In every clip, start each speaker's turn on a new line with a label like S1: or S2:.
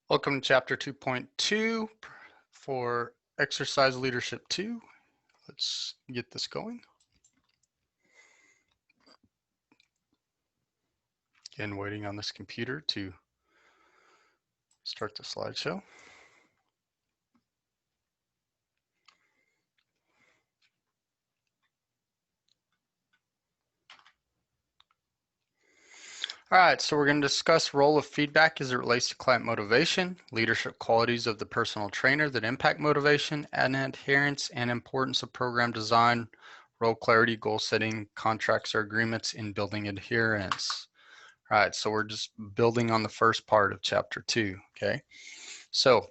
S1: Welcome to chapter 2.2 for exercise leadership 2. Let's get this going. Again, waiting on this computer to start the slideshow. All right, so we're going to discuss role of feedback as it relates to client motivation, leadership qualities of the personal trainer that impact motivation, and adherence and importance of program design, role clarity, goal setting, contracts or agreements in building adherence. All right, so we're just building on the first part of chapter 2, okay? So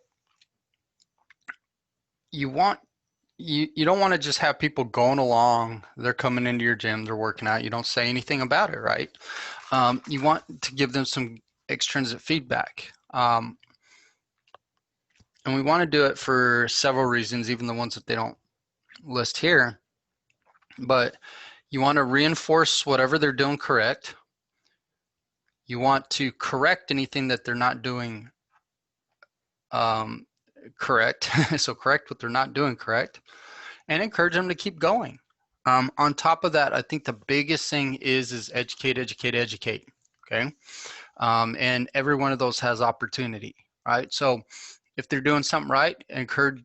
S1: you don't want to just have people going along, they're coming into your gym, they're working out, you don't say anything about it, right? You want to give them some extrinsic feedback. And we want to do it for several reasons, even the ones that they don't list here. But you want to reinforce whatever they're doing correct. You want to correct anything that they're not doing correct. So correct what they're not doing correct, and encourage them to keep going. On top of that, I think the biggest thing is educate, educate, educate. Okay, and every one of those has opportunity, right? So if they're doing something right, encourage,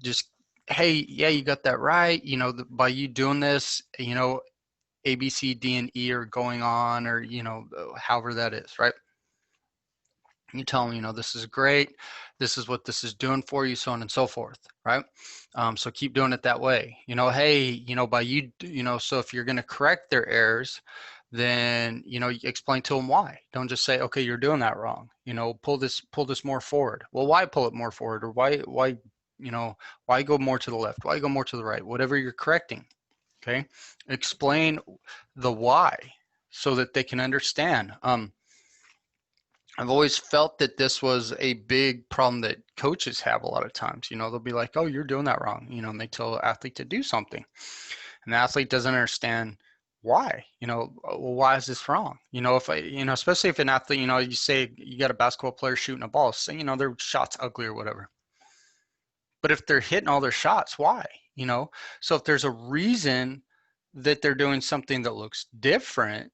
S1: just, hey, yeah, you got that right. By you doing this, A, B, C, D, and E are going on, or however that is, right? You tell them, this is great, this is what this is doing for you, so on and so forth, right? So keep doing it that way. Hey, by you, so if you're going to correct their errors, then you explain to them why. Don't just say, okay, you're doing that wrong. Pull this more forward. Well, why pull it more forward, or why go more to the left? Why go more to the right? Whatever you're correcting, okay? Explain the why so that they can understand. I've always felt that this was a big problem that coaches have a lot of times. They'll be like, oh, you're doing that wrong, and they tell the athlete to do something. And the athlete doesn't understand why. Well, why is this wrong? If especially if an athlete, you say you got a basketball player shooting a ball, say, their shot's ugly or whatever. But if they're hitting all their shots, why? So if there's a reason that they're doing something that looks different,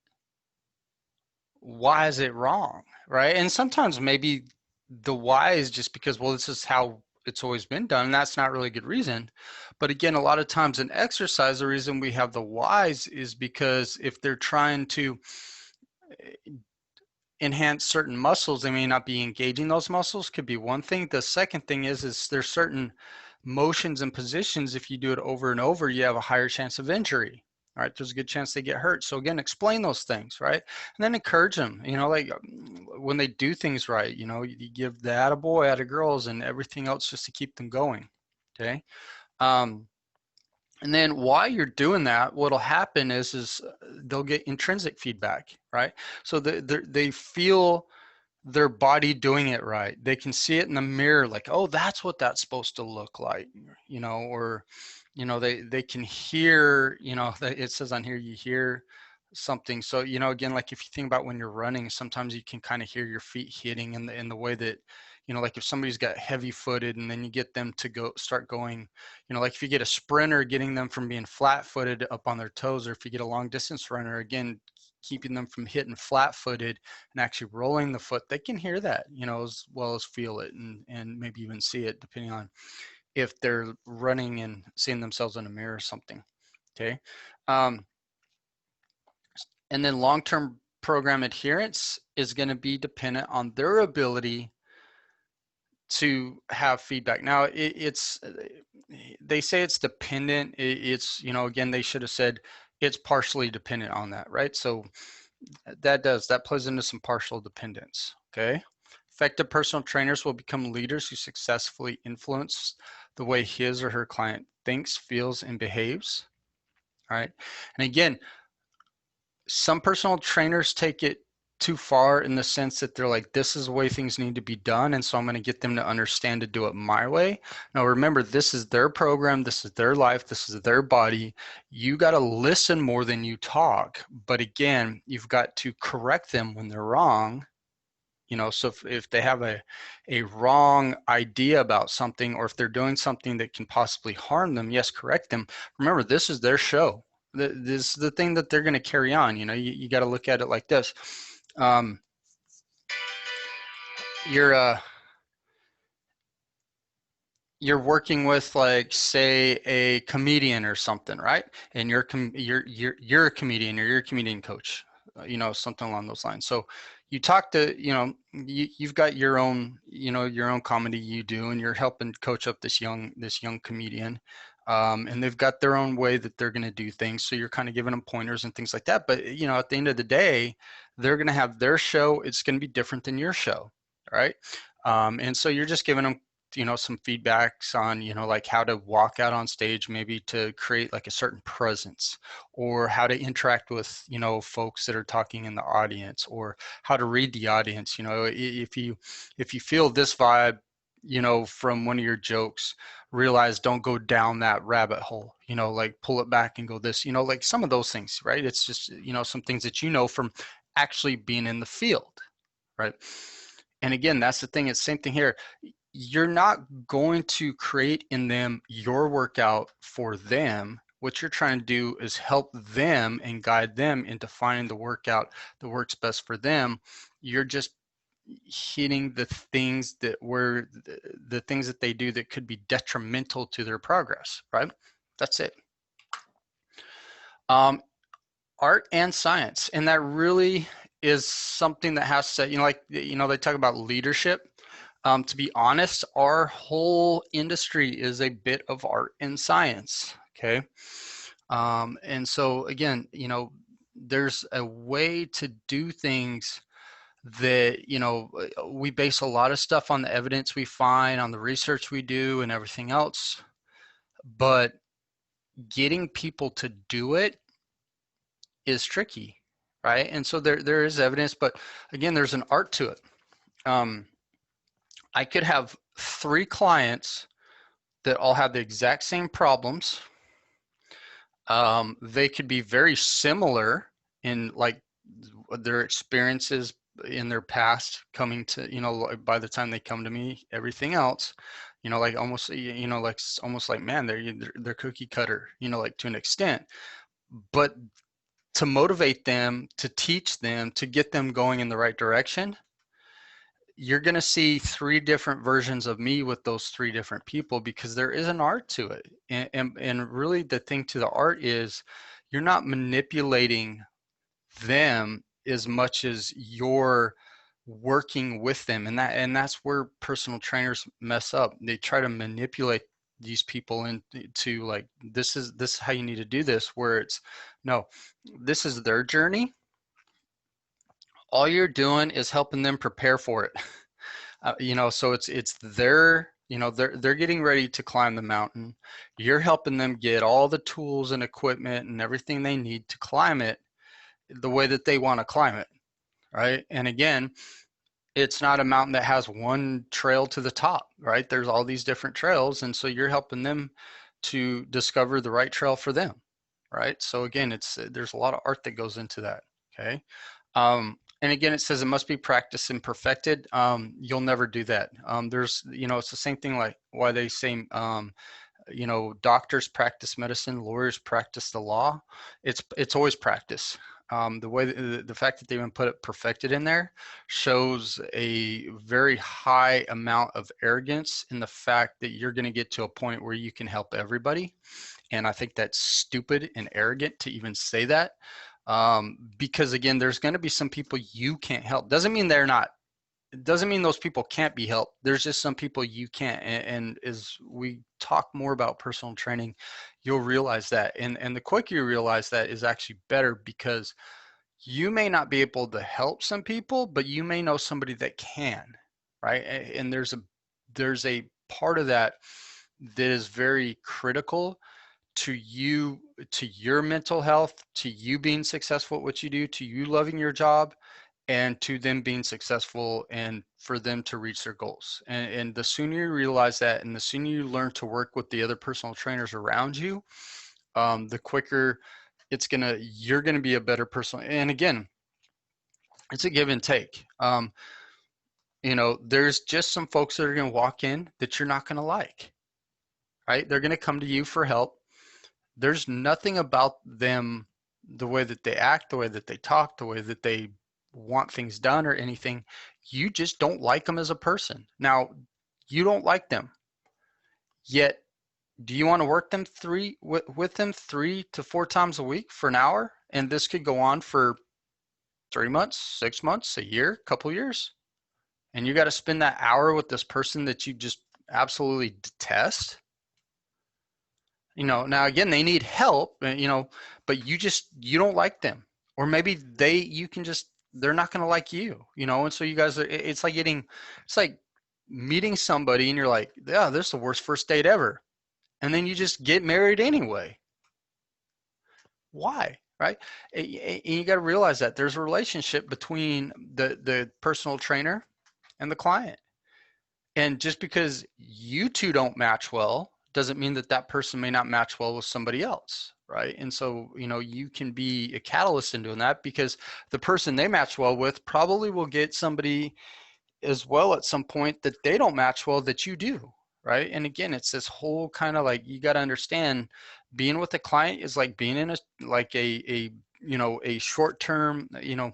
S1: why is it wrong, right? And sometimes maybe the why is just because, well, this is how it's always been done, and that's not really a good reason. But again, a lot of times in exercise, the reason we have the whys is because if they're trying to enhance certain muscles, they may not be engaging those muscles, could be one thing. The second thing is there's certain motions and positions, if you do it over and over, you have a higher chance of injury. All right, there's a good chance they get hurt. So again, explain those things, right? And then encourage them, like when they do things right, you give the attaboy, attagirls, and everything else just to keep them going, okay? And then while you're doing that, what'll happen is they'll get intrinsic feedback, right? So they feel their body doing it right. They can see it in the mirror, like, oh, that's what that's supposed to look like, or they can hear, it says on here, you hear something. So again, like if you think about when you're running, sometimes you can kind of hear your feet hitting in the way that, like if somebody's got heavy footed and then you get them to start going, like if you get a sprinter, getting them from being flat footed up on their toes, or if you get a long distance runner, again, keeping them from hitting flat footed and actually rolling the foot, they can hear that, as well as feel it, and maybe even see it, depending on if they're running and seeing themselves in a mirror or something, okay? And then long-term program adherence is going to be dependent on their ability to have feedback. Now, they say it's dependent. It's, again, they should have said it's partially dependent on that, right? So that plays into some partial dependence, okay? Effective personal trainers will become leaders who successfully influence the way his or her client thinks, feels, and behaves, all right? And again, some personal trainers take it too far in the sense that they're like, this is the way things need to be done, and so I'm going to get them to understand to do it my way. Now remember, this is their program, this is their life, this is their body. You got to listen more than you talk, but again, you've got to correct them when they're wrong, You know, so if they have a wrong idea about something, or if they're doing something that can possibly harm them, yes, correct them. Remember, this is their show. This is the thing that they're going to carry on. You know, you got to look at it like this. You're you're working with, like, say, a comedian or something, right? And you're a comedian, or you're a comedian coach, you know, something along those lines. So you talk to, you know, you've got your own, you know, your own comedy you do, and you're helping coach up this young comedian. And they've got their own way that they're going to do things. So you're kind of giving them pointers and things like that. But, you know, at the end of the day, they're going to have their show. It's going to be different than your show, right? And so you're just giving them, you know, some feedbacks on, you know, like how to walk out on stage, maybe to create like a certain presence, or how to interact with, you know, folks that are talking in the audience, or how to read the audience. You know, if you feel this vibe, you know, from one of your jokes, realize, don't go down that rabbit hole, you know, like pull it back and go this, you know, like some of those things, right? It's just, you know, some things that, you know, from actually being in the field, right? And again, that's the thing. It's the same thing here. You're not going to create in them your workout for them. What you're trying to do is help them and guide them into finding the workout that works best for them. You're just hitting the things that were the things that they do that could be detrimental to their progress, right? That's it. Art and science, and that really is something that has to, you know, like, you know, they talk about leadership. To be honest, our whole industry is a bit of art and science, okay? And so again, you know, there's a way to do things that, you know, we base a lot of stuff on the evidence we find, on the research we do and everything else, but getting people to do it is tricky, right? And so there is evidence, but again, there's an art to it. I could have 3 clients that all have the exact same problems. They could be very similar in, like, their experiences in their past, coming to, you know, by the time they come to me, everything else, you know, like almost, you know, like almost like, man, they're cookie cutter, you know, like to an extent. But to motivate them, to teach them, to get them going in the right direction, you're going to see 3 different versions of me with those 3 different people, because there is an art to it. And really the thing to the art is, you're not manipulating them as much as you're working with them. And that's where personal trainers mess up. They try to manipulate these people into, like, this is how you need to do this, where it's, no, this is their journey. All you're doing is helping them prepare for it. You know, so it's their, you know, they're getting ready to climb the mountain. You're helping them get all the tools and equipment and everything they need to climb it the way that they want to climb it, right? And again, it's not a mountain that has one trail to the top, right? There's all these different trails, and so you're helping them to discover the right trail for them, right? So again, it's, there's a lot of art that goes into that, okay? And again, it says it must be practiced and perfected. You'll never do that. There's, you know, it's the same thing like why they say, you know, doctors practice medicine, lawyers practice the law. It's always practice. The way the fact that they even put it perfected in there shows a very high amount of arrogance in the fact that you're going to get to a point where you can help everybody. And I think that's stupid and arrogant to even say that. Because again, there's going to be some people you can't help. Doesn't mean they're not, it doesn't mean those people can't be helped. There's just some people you can't. And as we talk more about personal training, you'll realize that. And the quicker you realize that is actually better, because you may not be able to help some people, but you may know somebody that can, right? And there's a part of that that is very critical to you, to your mental health, to you being successful at what you do, to you loving your job, and to them being successful, and for them to reach their goals. And the sooner you realize that, and the sooner you learn to work with the other personal trainers around you, the quicker you're gonna be a better person. And again, it's a give and take. You know, there's just some folks that are going to walk in that you're not going to like, right? They're going to come to you for help. There's nothing about them, the way that they act, the way that they talk, the way that they want things done or anything. You just don't like them as a person. Now, you don't like them, yet do you want to work them with them 3 to 4 times a week for an hour? And this could go on for 3 months, 6 months, a year, couple years. And you got to spend that hour with this person that you just absolutely detest. You know, now again, they need help, you know, but you don't like them. Or maybe they're not going to like you, you know, and so you guys it's like meeting somebody and you're like, yeah, this is the worst first date ever. And then you just get married anyway. Why? Right? And you got to realize that there's a relationship between the personal trainer and the client. And just because you two don't match well doesn't mean that that person may not match well with somebody else, right? And so, you know, you can be a catalyst in doing that, because the person they match well with probably will get somebody as well at some point that they don't match well that you do, right? And again, it's this whole kind of like, you got to understand, being with a client is like being in a you know, a short term, you know,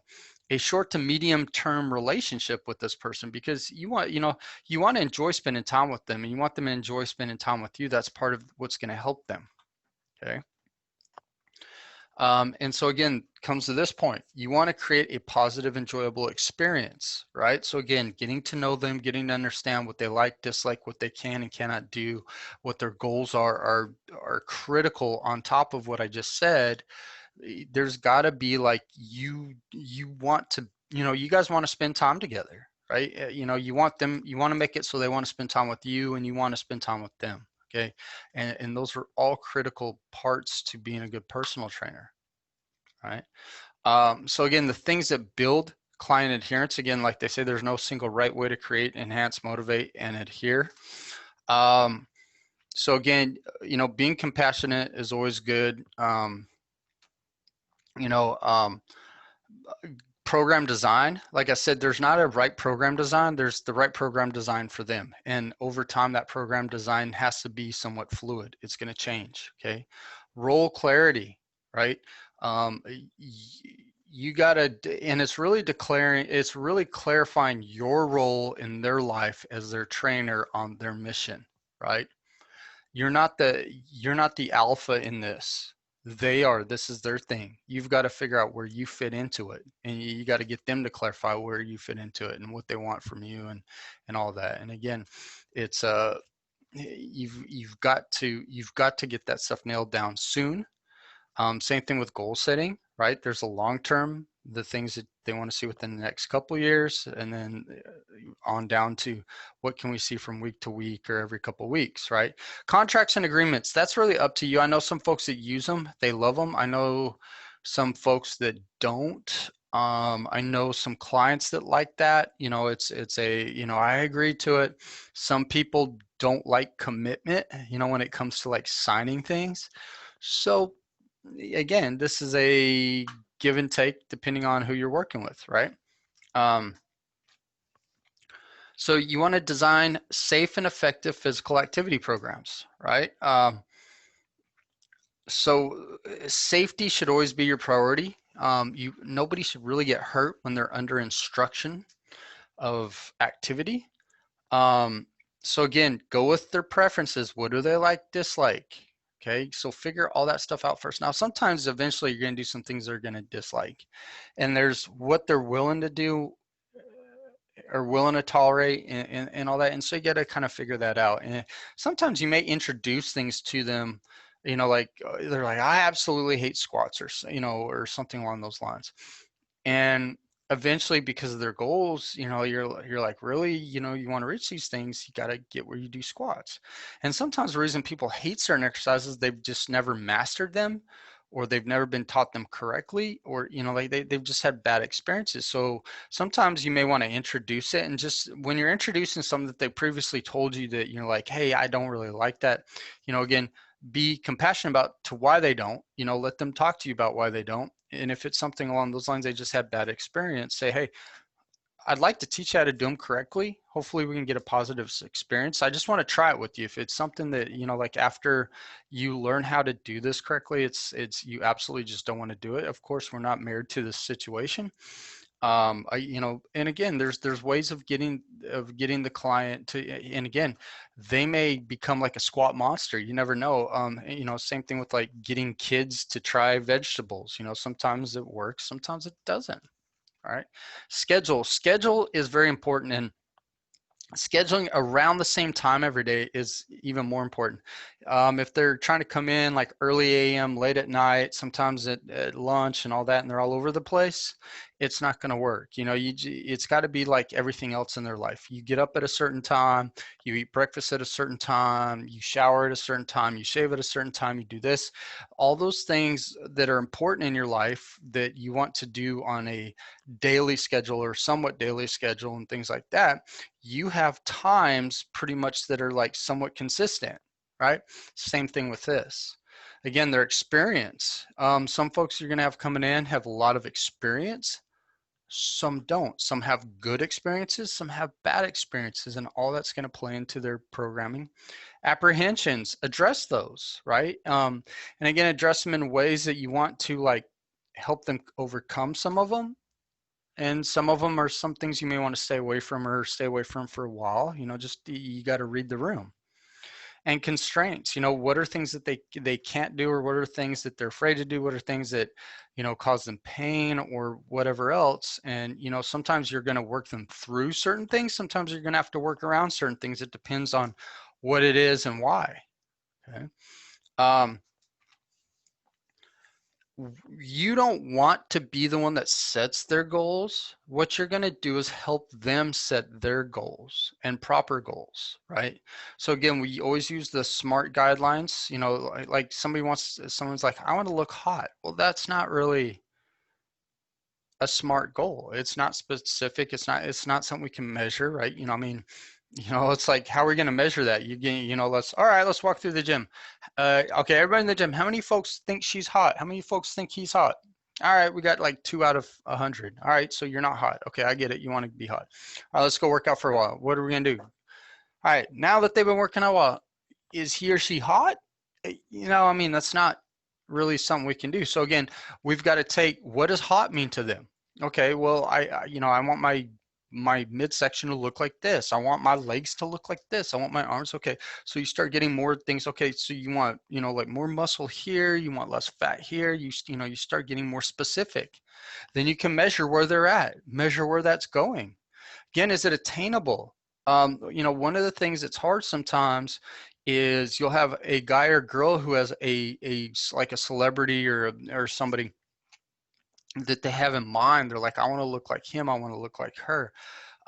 S1: a short to medium term relationship with this person, because you want, you know, you want to enjoy spending time with them and you want them to enjoy spending time with you. That's part of what's going to help them. Okay. And so again, comes to this point, you want to create a positive, enjoyable experience, right? So again, getting to know them, getting to understand what they like, dislike, what they can and cannot do, what their goals are critical on top of what I just said. There's got to be like, you want to, you know, you guys want to spend time together, right? You know, you want to make it so they want to spend time with you and you want to spend time with them. Okay. And those are all critical parts to being a good personal trainer, right? So again, the things that build client adherence, again, like they say, there's no single right way to create, enhance, motivate, and adhere. So again, you know, being compassionate is always good. You know, program design, like I said, there's not a right program design, there's the right program design for them. And over time, that program design has to be somewhat fluid. It's going to change. Okay. Role clarity, right? Um, you got to, and it's really clarifying your role in their life as their trainer on their mission, right? You're not the alpha in this. They are. This is their thing. You've got to figure out where you fit into it, and you got to get them to clarify where you fit into it and what they want from you, and all that. And again, it's you've got to get that stuff nailed down soon. Same thing with goal setting, right? There's a long term, the things that they want to see within the next couple of years, and then on down to what can we see from week to week or every couple of weeks, right? Contracts and agreements, that's really up to you. I know some folks that use them, they love them. I know some folks that don't. I know some clients that like that. You know, it's a, you know, I agree to it. Some people don't like commitment, you know, when it comes to like signing things. So again, this is a give and take depending on who you're working with, right? So you want to design safe and effective physical activity programs, right? So safety should always be your priority. Nobody should really get hurt when they're under instruction of activity. So again, go with their preferences. What do they like, dislike? Okay, so figure all that stuff out first. Now, sometimes eventually you're going to do some things they're going to dislike, and there's what they're willing to do or willing to tolerate, and all that. And so you got to kind of figure that out. And sometimes you may introduce things to them, you know, like they're like, I absolutely hate squats, or, you know, or something along those lines. And eventually, because of their goals, you know, you're like, really, you know, you want to reach these things, you got to get where you do squats. And sometimes the reason people hate certain exercises, they've just never mastered them, or they've never been taught them correctly, or, you know, like they've just had bad experiences. So sometimes you may want to introduce it, and just when you're introducing something that they previously told you that you're like, hey, I don't really like that, you know, again, be compassionate about to why they don't, you know, let them talk to you about why they don't. And if it's something along those lines, they just had bad experience, say, hey, I'd like to teach you how to do them correctly. Hopefully we can get a positive experience. I just want to try it with you. If it's something that, you know, like after you learn how to do this correctly, it's you absolutely just don't want to do it. Of course, we're not married to this situation. You know, and again, there's ways of getting the client to, and again, they may become like a squat monster. You never know. You know, same thing with like getting kids to try vegetables. You know, sometimes it works, sometimes it doesn't. All right. Schedule is very important, and scheduling around the same time every day is even more important. If they're trying to come in like early AM, late at night, sometimes at lunch and all that, and they're all over the place, it's not going to work. You know, it's got to be like everything else in their life. You get up at a certain time, you eat breakfast at a certain time, you shower at a certain time, you shave at a certain time, you do this. All those things that are important in your life that you want to do on a daily schedule or somewhat daily schedule and things like that, you have times pretty much that are like somewhat consistent, right? Same thing with this. Again, their experience. Some folks you're going to have coming in have a lot of experience. Some don't. Some have good experiences, some have bad experiences, and all that's going to play into their programming. Apprehensions, address those, right? And again, address them in ways that you want to like help them overcome some of them, and some of them are some things you may want to stay away from or stay away from for a while. You know, just you got to read the room. And constraints, you know, what are things that they can't do, or what are things that they're afraid to do, what are things that, you know, cause them pain or whatever else. And you know, sometimes you're going to work them through certain things, sometimes you're going to have to work around certain things. It depends on what it is and why. Okay. um, you don't want to be the one that sets their goals. What you're going to do is help them set their goals and proper goals, right? So again, we always use the SMART guidelines. You know, like someone's like, I want to look hot. Well, that's not really a SMART goal. It's not specific. It's not something we can measure, right? You know, I mean, you know, it's like, how are we going to measure that? You know, all right, let's walk through the gym. Okay, everybody in the gym, how many folks think she's hot? How many folks think he's hot? All right, we got like 2 out of 100. All right, so you're not hot. Okay, I get it. You want to be hot. All right, let's go work out for a while. What are we going to do? All right, now that they've been working out a while, is he or she hot? You know, I mean, that's not really something we can do. So again, we've got to take, what does hot mean to them? Okay, well, you know, I want my midsection to look like this. I want my legs to look like this. I want my arms. Okay, so you start getting more things. Okay, so you want, you know, like more muscle here. You want less fat here. You know, you start getting more specific. Then you can measure where they're at. Measure where that's going. Again, is it attainable? You know, one of the things that's hard sometimes is you'll have a guy or girl who has a like a celebrity or somebody that they have in mind. They're like, I want to look like him. I want to look like her.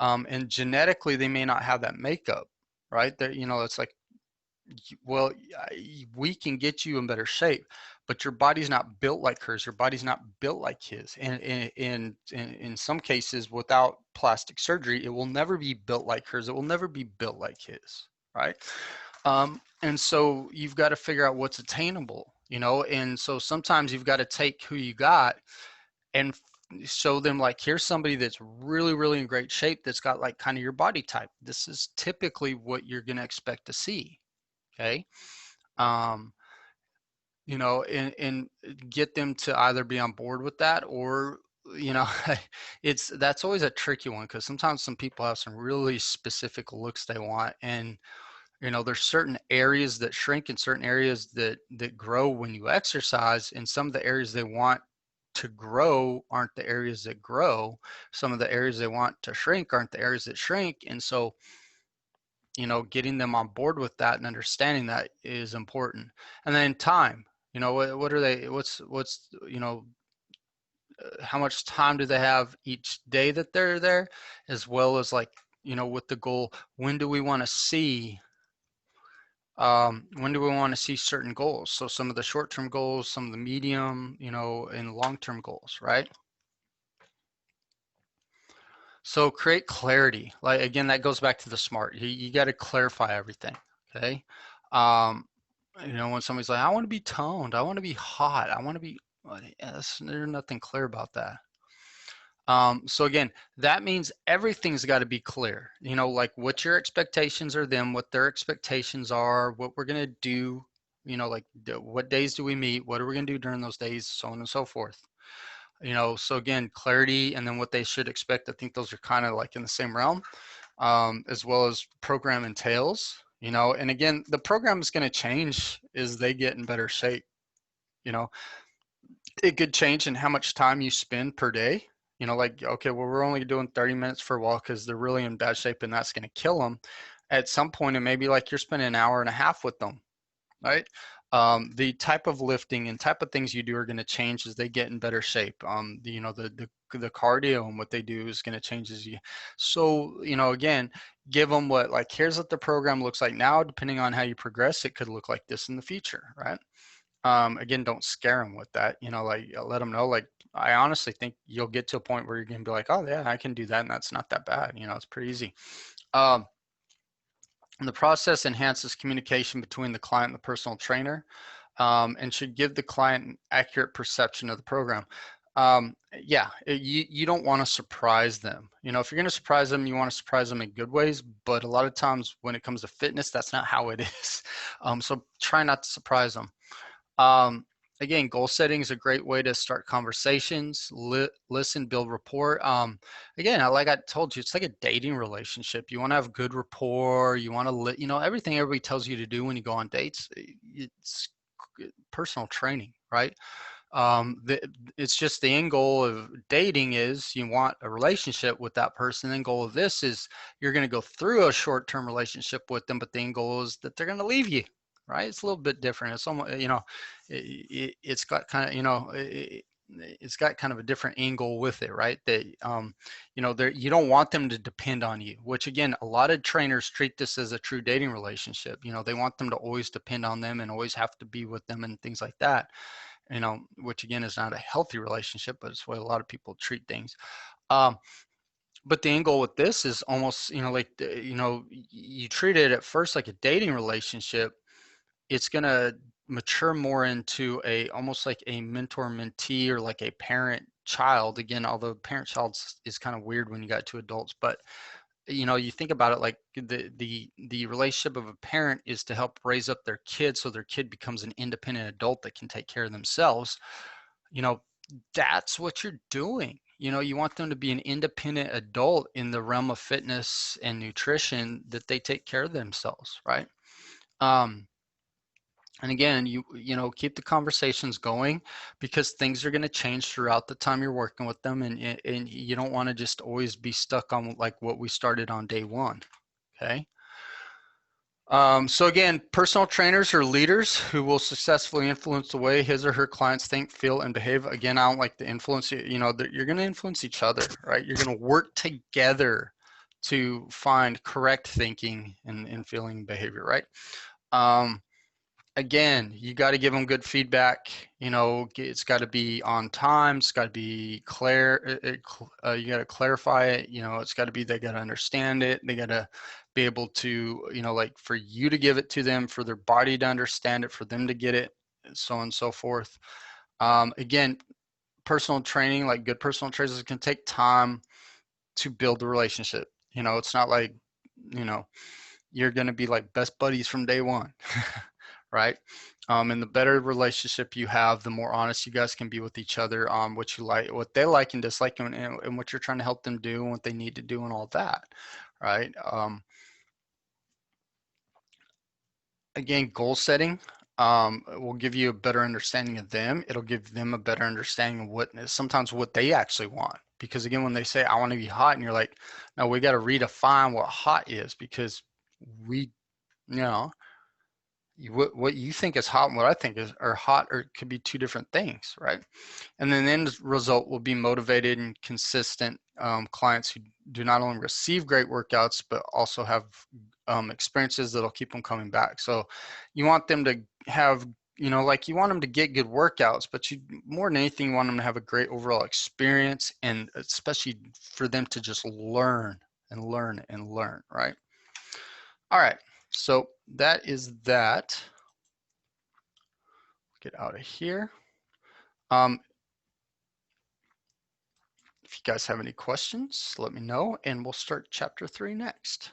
S1: And genetically, they may not have that makeup, right? That, you know, it's like, well, we can get you in better shape, but your body's not built like hers. Your body's not built like his. And in some cases, without plastic surgery, it will never be built like hers. It will never be built like his, right? And so you've got to figure out what's attainable, you know. And so sometimes you've got to take who you got and show them, like, here's somebody that's really, really in great shape, that's got like kind of your body type. This is typically what you're going to expect to see. Okay. um, you know, and get them to either be on board with that, or, you know, that's always a tricky one, because sometimes some people have some really specific looks they want, and you know, there's certain areas that shrink and certain areas that grow when you exercise, and some of the areas they want to grow aren't the areas that grow. Some of the areas they want to shrink aren't the areas that shrink. And so, you know, getting them on board with that and understanding that is important. And then time, you know, what are they, what's, you know, how much time do they have each day that they're there, as well as, like, you know, with the goal, when do we want to see, when do we want to see certain goals? So some of the short-term goals, some of the medium, you know, and long-term goals, right? So create clarity. Like, again, that goes back to the SMART. You got to clarify everything. Okay. Um, you know, when somebody's like, I want to be toned, I want to be hot, I want to be, there's nothing clear about that. So again, that means everything's got to be clear. You know, like what your expectations are, them, what their expectations are, what we're gonna do. You know, like what days do we meet? What are we gonna do during those days? So on and so forth. You know, so again, clarity and then what they should expect. I think those are kind of like in the same realm, as well as program entails. You know, and again, the program is going to change as they get in better shape. You know, it could change in how much time you spend per day. You know, like, okay, well, we're only doing 30 minutes for a while because they're really in bad shape and that's going to kill them. At some point, it may be like you're spending an hour and a half with them, right? The type of lifting and type of things you do are going to change as they get in better shape. You know, the cardio and what they do is going to change as you. So, you know, again, give them what, like, here's what the program looks like now. Depending on how you progress, it could look like this in the future, right? Again, don't scare them with that. You know, like let them know. Like, I honestly think you'll get to a point where you're going to be like, oh yeah, I can do that, and that's not that bad. You know, it's pretty easy. And the process enhances communication between the client and the personal trainer, and should give the client an accurate perception of the program. Yeah, you don't want to surprise them. You know, if you're going to surprise them, you want to surprise them in good ways, but a lot of times when it comes to fitness, that's not how it is. So try not to surprise them. Um, Again, goal setting is a great way to start conversations, listen, build rapport. Again, like I told you, it's like a dating relationship. You want to have good rapport. You want to, you know, everything everybody tells you to do when you go on dates. It's personal training, right? It's just the end goal of dating is you want a relationship with that person. The end goal of this is you're going to go through a short-term relationship with them, but the end goal is that they're going to leave you, right? It's a little bit different. It's almost, you know, it's got kind of, you know, it's got kind of a different angle with it, right? That, you know, you don't want them to depend on you, which again, a lot of trainers treat this as a true dating relationship. You know, they want them to always depend on them and always have to be with them and things like that, you know, which again is not a healthy relationship, but it's the way a lot of people treat things. But the end goal with this is almost, you know, like, you know, you treat it at first like a dating relationship. It's going to mature more into a almost like a mentor mentee or like a parent child. Again, although parent child is kind of weird when you got two adults, but you know, you think about it like the relationship of a parent is to help raise up their kid so their kid becomes an independent adult that can take care of themselves. You know, that's what you're doing. You know, you want them to be an independent adult in the realm of fitness and nutrition, that they take care of themselves, right? um and again, you know, keep the conversations going, because things are going to change throughout the time you're working with them, and you don't want to just always be stuck on like what we started on day one. Okay. So again, personal trainers are leaders who will successfully influence the way his or her clients think, feel, and behave. Again, I don't like to influence you. You know, you're going to influence each other, right? You're going to work together to find correct thinking and feeling and behavior, right? Um, Again, you got to give them good feedback. You know, it's got to be on time. It's got to be clear. You got to clarify it. You know, it's got to be, they got to understand it. They got to be able to, you know, like for you to give it to them, for their body to understand it, for them to get it, so on and so forth. Again, personal training, like good personal trainers, can take time to build the relationship. You know, it's not like, you know, you're going to be like best buddies from day one. Right? And the better relationship you have, the more honest you guys can be with each other on what you like, what they like and dislike, and what you're trying to help them do and what they need to do and all that, right? Again, goal setting will give you a better understanding of them. It'll give them a better understanding of sometimes what they actually want. Because again, when they say, I want to be hot, and you're like, no, we got to redefine what hot is, because we, you know, what you think is hot and what I think is are hot, or it could be two different things, right? And then the end result will be motivated and consistent clients who do not only receive great workouts, but also have experiences that'll keep them coming back. So you want them to have, you know, like you want them to get good workouts, but you, more than anything, you want them to have a great overall experience, and especially for them to just learn and learn and learn, right? All right, so that is that. Get out of here. If you guys have any questions, let me know, and we'll start chapter 3 next.